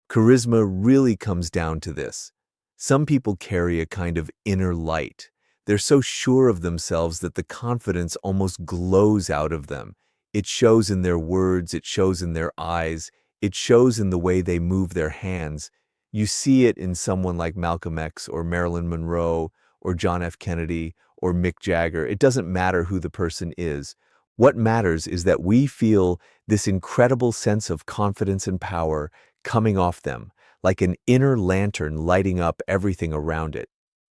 Charisma really comes down to this. Some people carry a kind of inner light. They're so sure of themselves that the confidence almost glows out of them. It shows in their words, it shows in their eyes, it shows in the way they move their hands. You see it in someone like Malcolm X or Marilyn Monroe or John F. Kennedy or Mick Jagger. It doesn't matter who the person is. What matters is that we feel this incredible sense of confidence and power coming off them, like an inner lantern lighting up everything around it.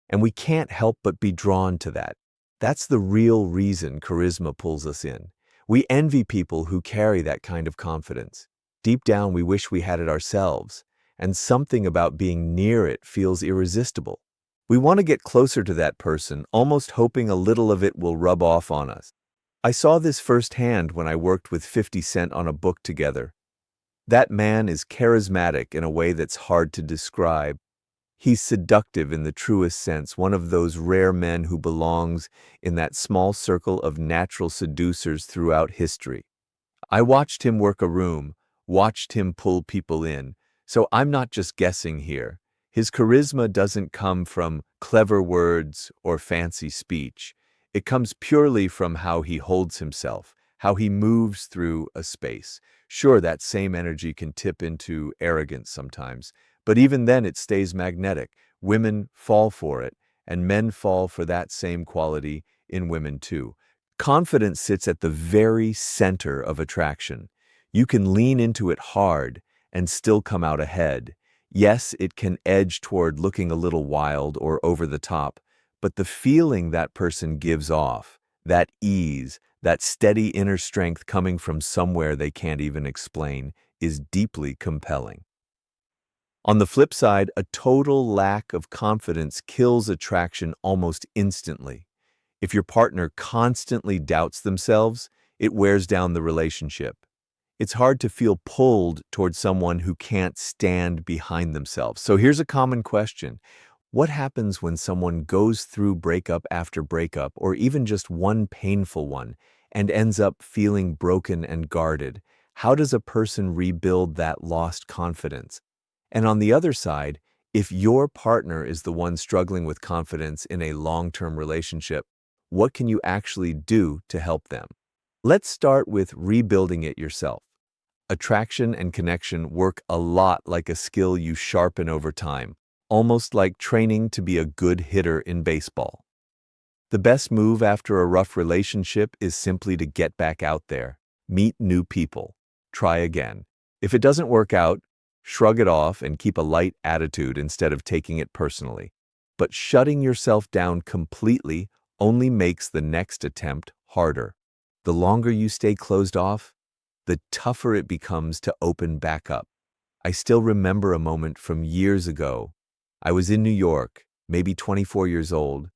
And we can't help but be drawn to that. That's the real reason charisma pulls us in. We envy people who carry that kind of confidence. Deep down, we wish we had it ourselves, and something about being near it feels irresistible. We want to get closer to that person, almost hoping a little of it will rub off on us. I saw this firsthand when I worked with 50 Cent on a book together. That man is charismatic in a way that's hard to describe. He's seductive in the truest sense, one of those rare men who belongs in that small circle of natural seducers throughout history. I watched him work a room, watched him pull people in, so I'm not just guessing here. His charisma doesn't come from clever words or fancy speech. It comes purely from how he holds himself, how he moves through a space. Sure, that same energy can tip into arrogance sometimes, but even then it stays magnetic. Women fall for it, and men fall for that same quality in women too. Confidence sits at the very center of attraction. You can lean into it hard and still come out ahead. Yes, it can edge toward looking a little wild or over the top, but the feeling that person gives off, that ease, that steady inner strength coming from somewhere they can't even explain, is deeply compelling. On the flip side, a total lack of confidence kills attraction almost instantly. If your partner constantly doubts themselves, it wears down the relationship. It's hard to feel pulled toward someone who can't stand behind themselves. So here's a common question. What happens when someone goes through breakup after breakup, or even just one painful one, and ends up feeling broken and guarded? How does a person rebuild that lost confidence? And on the other side, if your partner is the one struggling with confidence in a long-term relationship, what can you actually do to help them? Let's start with rebuilding it yourself. Attraction and connection work a lot like a skill you sharpen over time, almost like training to be a good hitter in baseball. The best move after a rough relationship is simply to get back out there, meet new people, try again. If it doesn't work out, shrug it off and keep a light attitude instead of taking it personally. But shutting yourself down completely only makes the next attempt harder. The longer you stay closed off, the tougher it becomes to open back up. I still remember a moment from years ago. I was in New York, maybe 24 years old,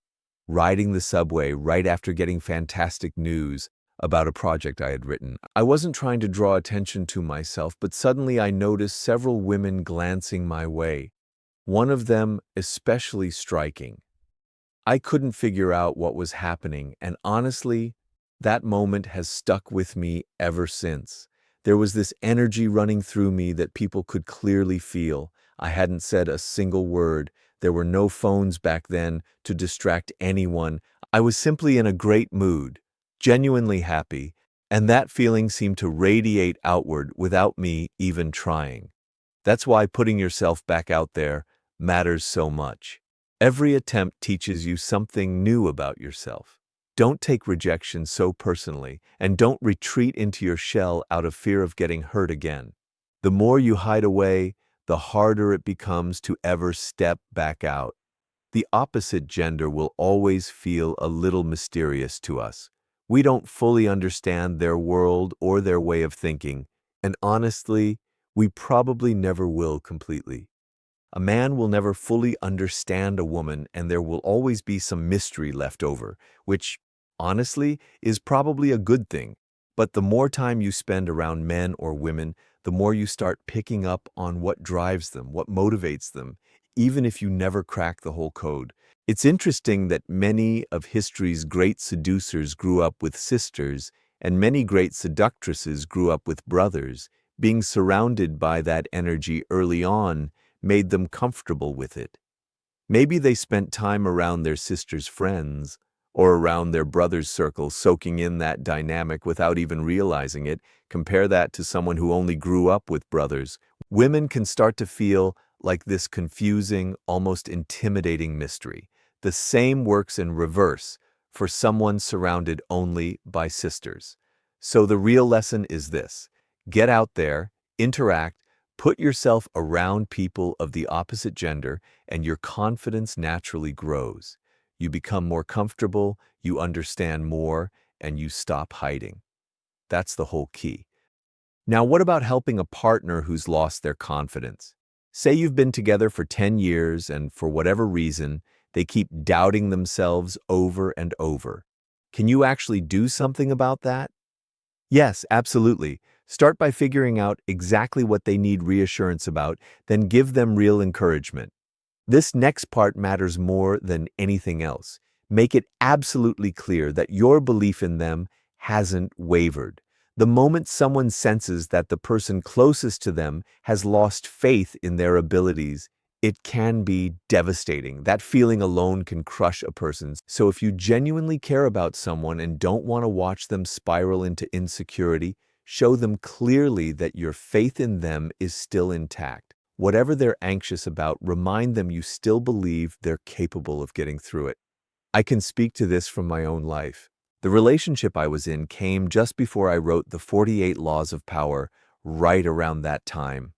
riding the subway right after getting fantastic news about a project I had written. I wasn't trying to draw attention to myself, but suddenly I noticed several women glancing my way, one of them especially striking. I couldn't figure out what was happening, and honestly, that moment has stuck with me ever since. There was this energy running through me that people could clearly feel. I hadn't said a single word. There were no phones back then to distract anyone. I was simply in a great mood, genuinely happy, and that feeling seemed to radiate outward without me even trying. That's why putting yourself back out there matters so much. Every attempt teaches you something new about yourself. Don't take rejection so personally, and don't retreat into your shell out of fear of getting hurt again. The more you hide away, the harder it becomes to ever step back out. The opposite gender will always feel a little mysterious to us. We don't fully understand their world or their way of thinking, and honestly, we probably never will completely. A man will never fully understand a woman, and there will always be some mystery left over, which, honestly, is probably a good thing. But the more time you spend around men or women, the more you start picking up on what drives them, what motivates them, even if you never crack the whole code. It's interesting that many of history's great seducers grew up with sisters, and many great seductresses grew up with brothers, Being surrounded by that energy early on made them comfortable with it. Maybe they spent time around their sister's friends or around their brother's circle, soaking in that dynamic without even realizing it. Compare that to someone who only grew up with brothers. Women can start to feel like this confusing, almost intimidating mystery. The same works in reverse for someone surrounded only by sisters. So the real lesson is this: get out there, interact, put yourself around people of the opposite gender, and your confidence naturally grows. You become more comfortable, you understand more, and you stop hiding. That's the whole key. Now, what about helping a partner who's lost their confidence? Say you've been together for 10 years and for whatever reason, they keep doubting themselves over and over. Can you actually do something about that? Yes, absolutely. Start by figuring out exactly what they need reassurance about, then give them real encouragement. This next part matters more than anything else. Make it absolutely clear that your belief in them hasn't wavered. The moment someone senses that the person closest to them has lost faith in their abilities, it can be devastating. That feeling alone can crush a person. So if you genuinely care about someone and don't want to watch them spiral into insecurity, show them clearly that your faith in them is still intact. Whatever they're anxious about, remind them you still believe they're capable of getting through it. I can speak to this from my own life. The relationship I was in came just before I wrote the 48 Laws of Power, right around that time.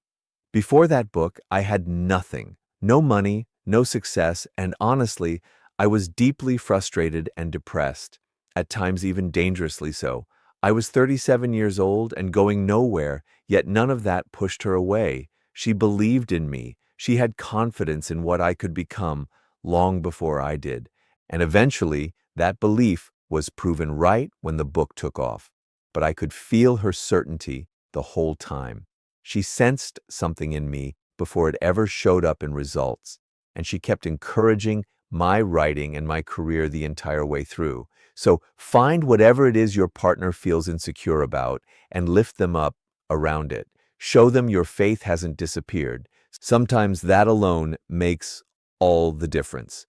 Before that book, I had nothing, no money, no success, and honestly, I was deeply frustrated and depressed, at times even dangerously so. I was 37 years old and going nowhere, yet none of that pushed her away. She believed in me. She had confidence in what I could become long before I did. And eventually, that belief was proven right when the book took off. But I could feel her certainty the whole time. She sensed something in me before it ever showed up in results, and she kept encouraging my writing and my career the entire way through. So find whatever it is your partner feels insecure about and lift them up around it. Show them your faith hasn't disappeared. Sometimes that alone makes all the difference.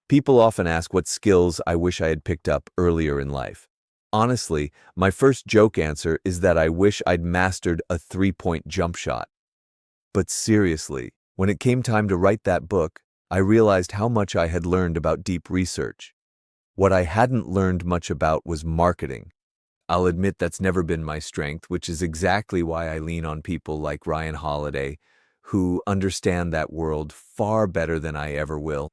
People often ask what skills I wish I had picked up earlier in life. Honestly, my first joke answer is that I wish I'd mastered a three-point jump shot. But seriously, when it came time to write that book, I realized how much I had learned about deep research. What I hadn't learned much about was marketing. I'll admit that's never been my strength, which is exactly why I lean on people like Ryan Holiday, who understand that world far better than I ever will.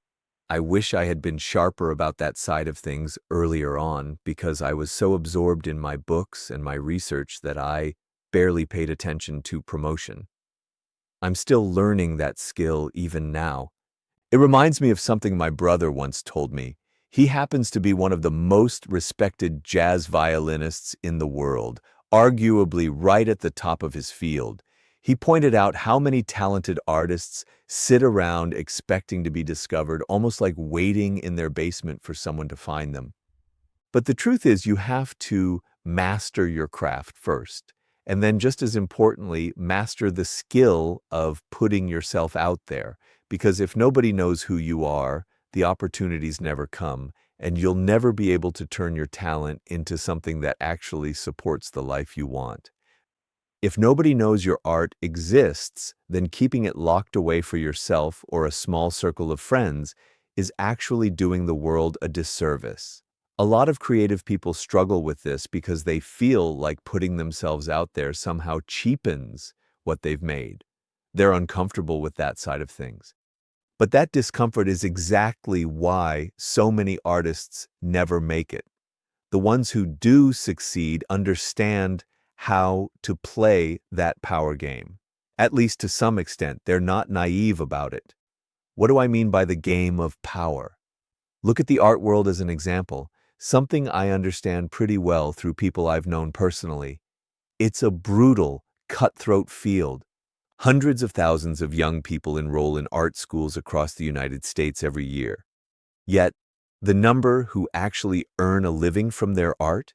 I wish I had been sharper about that side of things earlier on because I was so absorbed in my books and my research that I barely paid attention to promotion. I'm still learning that skill even now. It reminds me of something my brother once told me. He happens to be one of the most respected jazz violinists in the world, arguably right at the top of his field. He pointed out how many talented artists sit around expecting to be discovered, almost like waiting in their basement for someone to find them. But the truth is, you have to master your craft first. And then, just as importantly, master the skill of putting yourself out there. Because if nobody knows who you are, the opportunities never come, and you'll never be able to turn your talent into something that actually supports the life you want. If nobody knows your art exists, then keeping it locked away for yourself or a small circle of friends is actually doing the world a disservice. A lot of creative people struggle with this because they feel like putting themselves out there somehow cheapens what they've made. They're uncomfortable with that side of things. But that discomfort is exactly why so many artists never make it. The ones who do succeed understand how to play that power game. At least to some extent, they're not naive about it. What do I mean by the game of power? Look at the art world as an example, something I understand pretty well through people I've known personally. It's a brutal, cutthroat field. Hundreds of thousands of young people enroll in art schools across the United States every year. Yet, the number who actually earn a living from their art,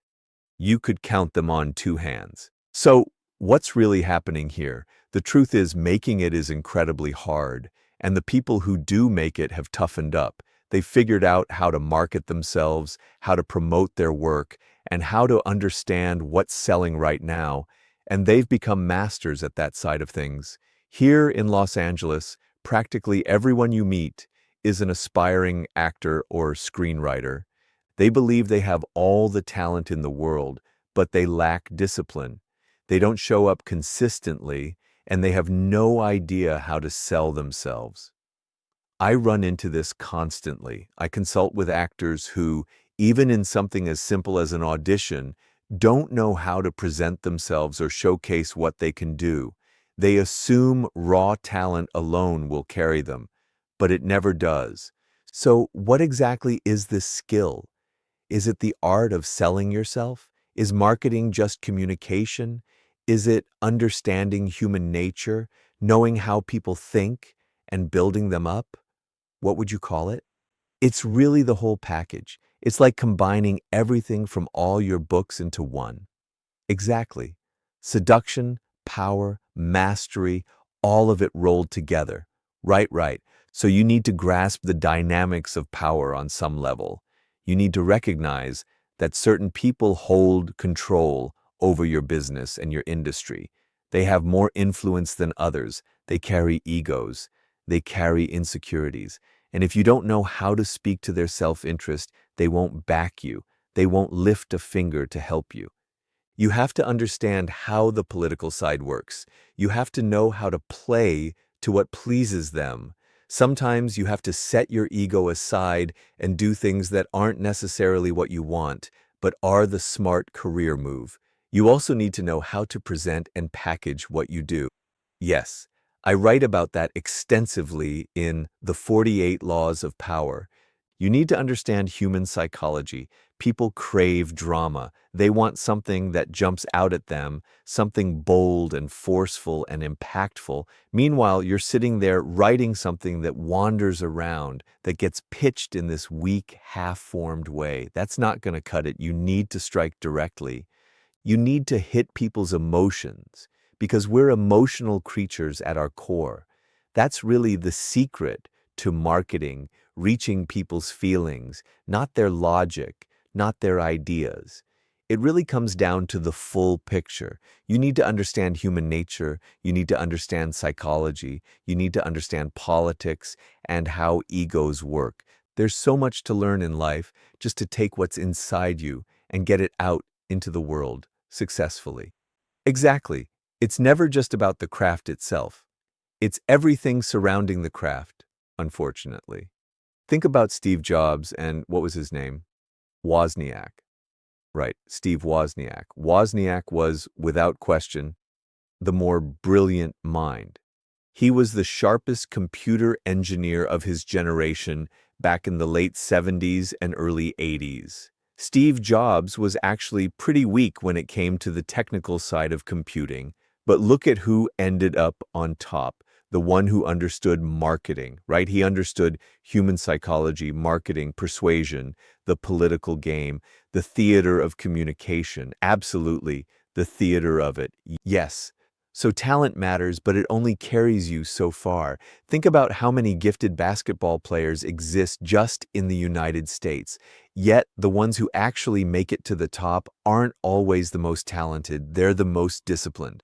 you could count them on two hands. So, What's really happening here? The truth is, making it is incredibly hard, and the people who do make it have toughened up. They've figured out how to market themselves, how to promote their work, and how to understand what's selling right now, and they've become masters at that side of things. Here in Los Angeles, practically everyone you meet is an aspiring actor or screenwriter. They believe they have all the talent in the world, but they lack discipline. They don't show up consistently, and they have no idea how to sell themselves. I run into this constantly. I consult with actors who, even in something as simple as an audition, don't know how to present themselves or showcase what they can do. They assume raw talent alone will carry them, but it never does. So, what exactly is this skill? Is it the art of selling yourself? Is marketing just communication? Is it understanding human nature, knowing how people think, and building them up? What would you call it? It's really the whole package. It's like combining everything from all your books into one. Exactly. Seduction, power, mastery, all of it rolled together. Right. So you need to grasp the dynamics of power on some level. You need to recognize that certain people hold control over your business and your industry. They have more influence than others. They carry egos. They carry insecurities. And if you don't know how to speak to their self-interest, they won't back you. They won't lift a finger to help you. You have to understand how the political side works. You have to know how to play to what pleases them. Sometimes you have to set your ego aside and do things that aren't necessarily what you want, but are the smart career move. You also need to know how to present and package what you do. Yes, I write about that extensively in The 48 Laws of Power. You need to understand human psychology. People crave drama. They want something that jumps out at them, something bold and forceful and impactful. Meanwhile, you're sitting there writing something that wanders around, that gets pitched in this weak, half-formed way. That's not going to cut it. You need to strike directly. You need to hit people's emotions because we're emotional creatures at our core. That's really the secret to marketing, reaching people's feelings, not their logic, not their ideas. It really comes down to the full picture. You need to understand human nature, you need to understand psychology, you need to understand politics and how egos work. There's so much to learn in life just to take what's inside you and get it out into the world successfully. Exactly. It's never just about the craft itself. It's everything surrounding the craft, unfortunately. Think about Steve Jobs and what was his name? Wozniak. Right, Steve Wozniak. Wozniak was, without question, the more brilliant mind. He was the sharpest computer engineer of his generation back in the late 70s and early 80s. Steve Jobs was actually pretty weak when it came to the technical side of computing, but look at who ended up on top, the one who understood marketing, right? He understood human psychology, marketing, persuasion, the political game, the theater of communication, absolutely, the theater of it. Yes. So talent matters, but it only carries you so far. Think about how many gifted basketball players exist just in the United States. Yet the ones who actually make it to the top aren't always the most talented, they're the most disciplined.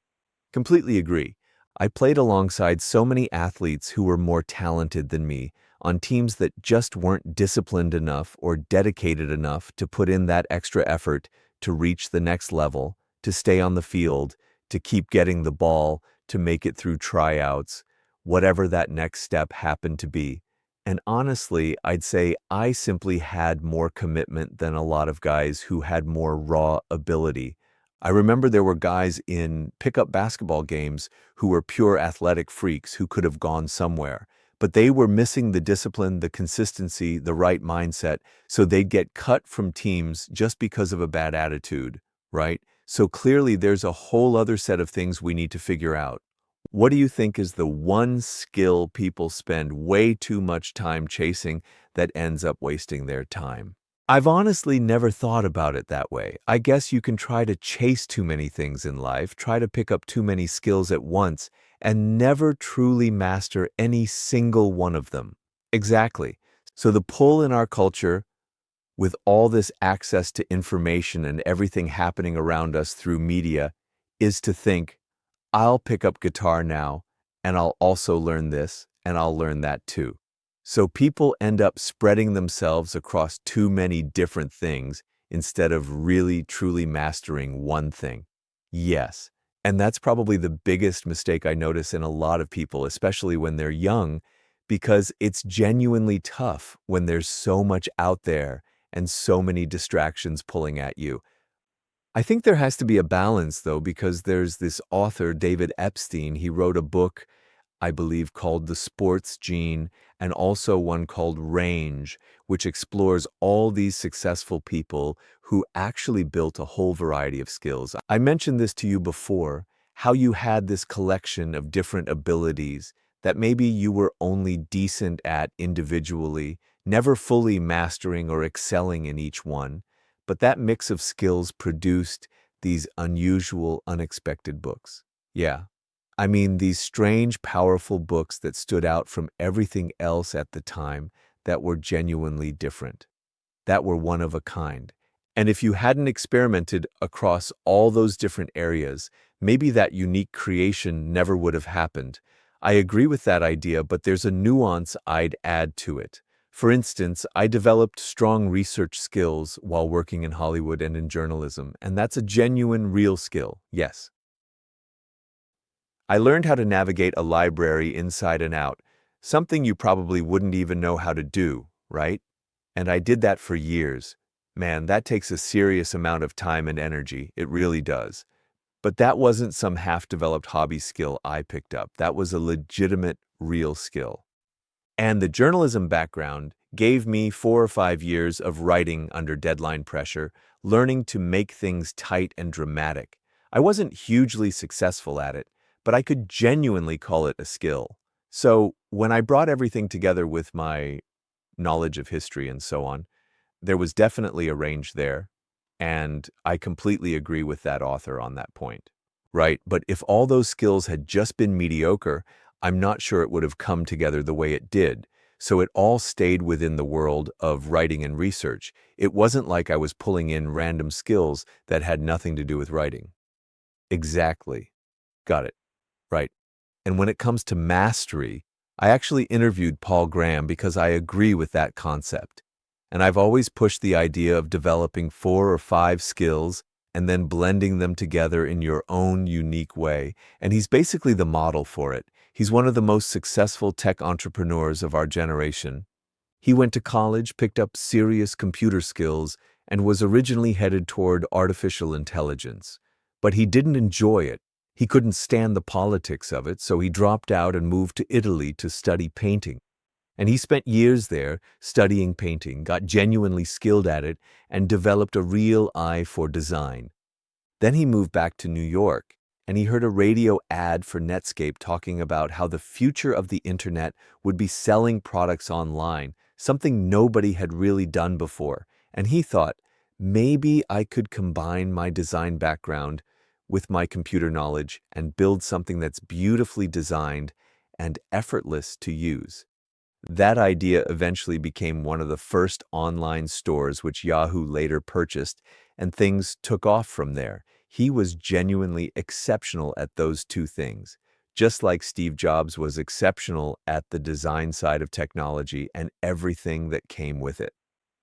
Completely agree. I played alongside so many athletes who were more talented than me on teams that just weren't disciplined enough or dedicated enough to put in that extra effort to reach the next level, to stay on the field, to keep getting the ball, to make it through tryouts, whatever that next step happened to be. And honestly, I'd say I simply had more commitment than a lot of guys who had more raw ability. I remember there were guys in pickup basketball games who were pure athletic freaks who could have gone somewhere, but they were missing the discipline, the consistency, the right mindset, so they'd get cut from teams just because of a bad attitude, right? So clearly there's a whole other set of things we need to figure out. What do you think is the one skill people spend way too much time chasing that ends up wasting their time? I've honestly never thought about it that way. I guess you can try to chase too many things in life, try to pick up too many skills at once, and never truly master any single one of them. Exactly. So the pull in our culture, with all this access to information and everything happening around us through media, is to think, I'll pick up guitar now, and I'll also learn this, and I'll learn that too. So people end up spreading themselves across too many different things instead of really truly mastering one thing. Yes, and that's probably the biggest mistake I notice in a lot of people, especially when they're young, because it's genuinely tough when there's so much out there and so many distractions pulling at you. I think there has to be a balance, though, because there's this author, David Epstein. He wrote a book, I believe, called The Sports Gene, and also one called Range, which explores all these successful people who actually built a whole variety of skills. I mentioned this to you before, how you had this collection of different abilities that maybe you were only decent at individually, never fully mastering or excelling in each one, but that mix of skills produced these unusual, unexpected books. Yeah. I mean, these strange, powerful books that stood out from everything else at the time, that were genuinely different, that were one of a kind. And if you hadn't experimented across all those different areas, maybe that unique creation never would have happened. I agree with that idea, but there's a nuance I'd add to it. For instance, I developed strong research skills while working in Hollywood and in journalism, and that's a genuine, real skill, yes. I learned how to navigate a library inside and out, something you probably wouldn't even know how to do, right? And I did that for years. Man, that takes a serious amount of time and energy. It really does. But that wasn't some half-developed hobby skill I picked up. That was a legitimate, real skill. And the journalism background gave me 4 or 5 years of writing under deadline pressure, learning to make things tight and dramatic. I wasn't hugely successful at it, but I could genuinely call it a skill. So when I brought everything together with my knowledge of history and so on, there was definitely a range there, and I completely agree with that author on that point. Right, but if all those skills had just been mediocre, I'm not sure it would have come together the way it did. So it all stayed within the world of writing and research. It wasn't like I was pulling in random skills that had nothing to do with writing. Exactly. Got it. Right. And when it comes to mastery, I actually interviewed Paul Graham because I agree with that concept. And I've always pushed the idea of developing 4 or 5 skills and then blending them together in your own unique way. And he's basically the model for it. He's one of the most successful tech entrepreneurs of our generation. He went to college, picked up serious computer skills, and was originally headed toward artificial intelligence. But he didn't enjoy it. He couldn't stand the politics of it, so he dropped out and moved to Italy to study painting. And he spent years there studying painting, got genuinely skilled at it, and developed a real eye for design. Then he moved back to New York, and he heard a radio ad for Netscape talking about how the future of the internet would be selling products online, something nobody had really done before. And he thought, maybe I could combine my design background with my computer knowledge and build something that's beautifully designed and effortless to use. That idea eventually became one of the first online stores which Yahoo later purchased, and things took off from there. He was genuinely exceptional at those two things, just like Steve Jobs was exceptional at the design side of technology and everything that came with it.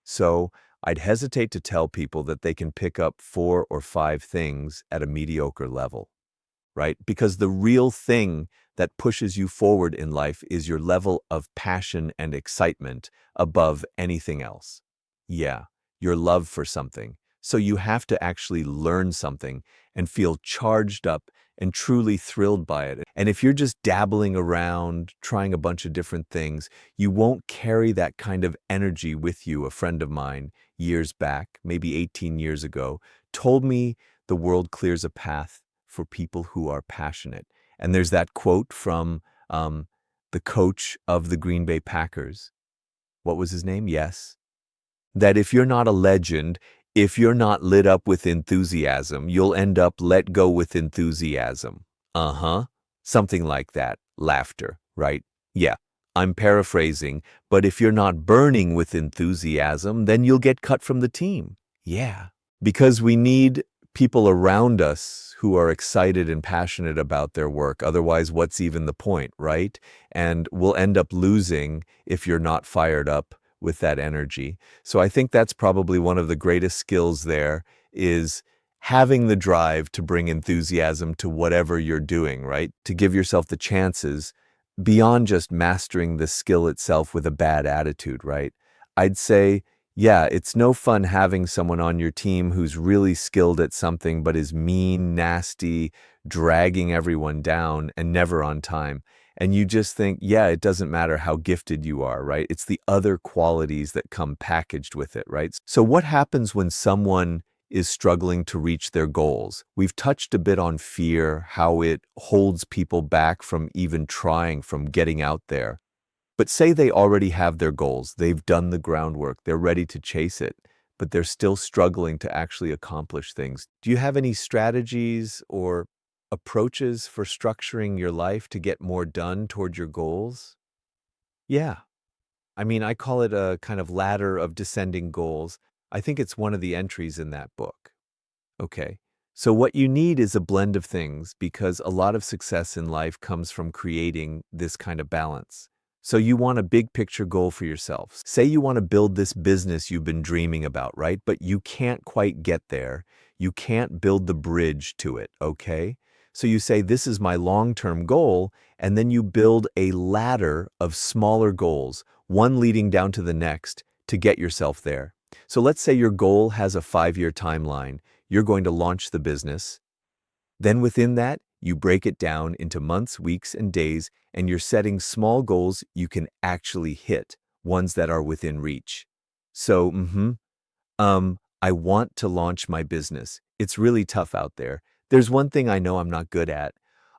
So, I'd hesitate to tell people that they can pick up 4 or 5 things at a mediocre level, right? Because the real thing that pushes you forward in life is your level of passion and excitement above anything else. Yeah, your love for something. So you have to actually learn something and feel charged up and truly thrilled by it. And if you're just dabbling around, trying a bunch of different things, you won't carry that kind of energy with you. A friend of mine, years back, maybe 18 years ago, told me the world clears a path for people who are passionate. And there's that quote from the coach of the Green Bay Packers. What was his name? Yes. That if you're not a legend, if you're not lit up with enthusiasm, you'll end up let go with enthusiasm. Uh-huh. Something like that. Laughter, right? Yeah, I'm paraphrasing, but if you're not burning with enthusiasm, then you'll get cut from the team. Yeah. Because we need people around us who are excited and passionate about their work. Otherwise, what's even the point, right? And we'll end up losing if you're not fired up with that energy. So I think that's probably one of the greatest skills there is having the drive to bring enthusiasm to whatever you're doing, right? To give yourself the chances beyond just mastering the skill itself with a bad attitude, right? I'd say, yeah, it's no fun having someone on your team who's really skilled at something but is mean, nasty, dragging everyone down and never on time. And you just think, yeah, it doesn't matter how gifted you are, right? It's the other qualities that come packaged with it, right? So what happens when someone is struggling to reach their goals? We've touched a bit on fear, how it holds people back from even trying, from getting out there. But say they already have their goals, they've done the groundwork, they're ready to chase it, but they're still struggling to actually accomplish things. Do you have any strategies or approaches for structuring your life to get more done toward your goals? Yeah. I mean, I call it a kind of ladder of descending goals. I think it's one of the entries in that book. Okay. So what you need is a blend of things because a lot of success in life comes from creating this kind of balance. So you want a big picture goal for yourself. Say you want to build this business you've been dreaming about, right? But you can't quite get there. You can't build the bridge to it, okay? So you say, this is my long-term goal, and then you build a ladder of smaller goals, one leading down to the next, to get yourself there. So let's say your goal has a 5-year timeline. You're going to launch the business. Then within that, you break it down into months, weeks, and days, and you're setting small goals you can actually hit, ones that are within reach. So, I want to launch my business. It's really tough out there. There's one thing I know I'm not good at.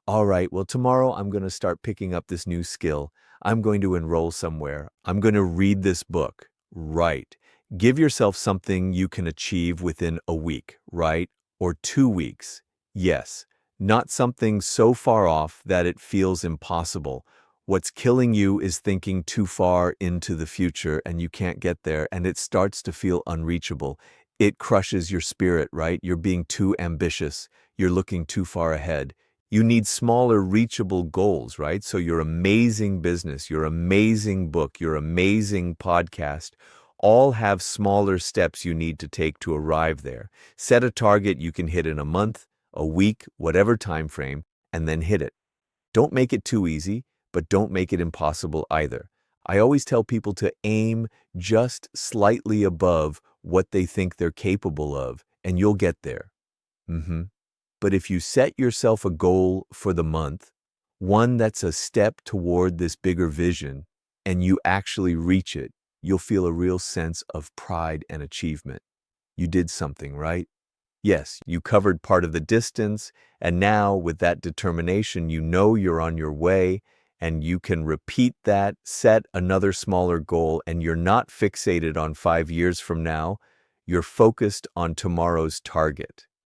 All right, well, tomorrow I'm going to start picking up this new skill. I'm going to enroll somewhere. I'm going to read this book. Right. Give yourself something you can achieve within a week, right? Or 2 weeks. Yes, not something so far off that it feels impossible. What's killing you is thinking too far into the future and you can't get there and it starts to feel unreachable. It crushes your spirit, right? You're being too ambitious. You're looking too far ahead. You need smaller, reachable goals, right? So your amazing business, your amazing book, your amazing podcast, all have smaller steps you need to take to arrive there. Set a target you can hit in a month, a week, whatever time frame, and then hit it. Don't make it too easy, but don't make it impossible either. I always tell people to aim just slightly above what they think they're capable of, and you'll get there. But if you set yourself a goal for the month, one that's a step toward this bigger vision, and you actually reach it, you'll feel a real sense of pride and achievement. You did something, right? Yes, you covered part of the distance, and now with that determination, you know you're on your way, and you can repeat that, set another smaller goal, and you're not fixated on 5 years from now. You're focused on tomorrow's target.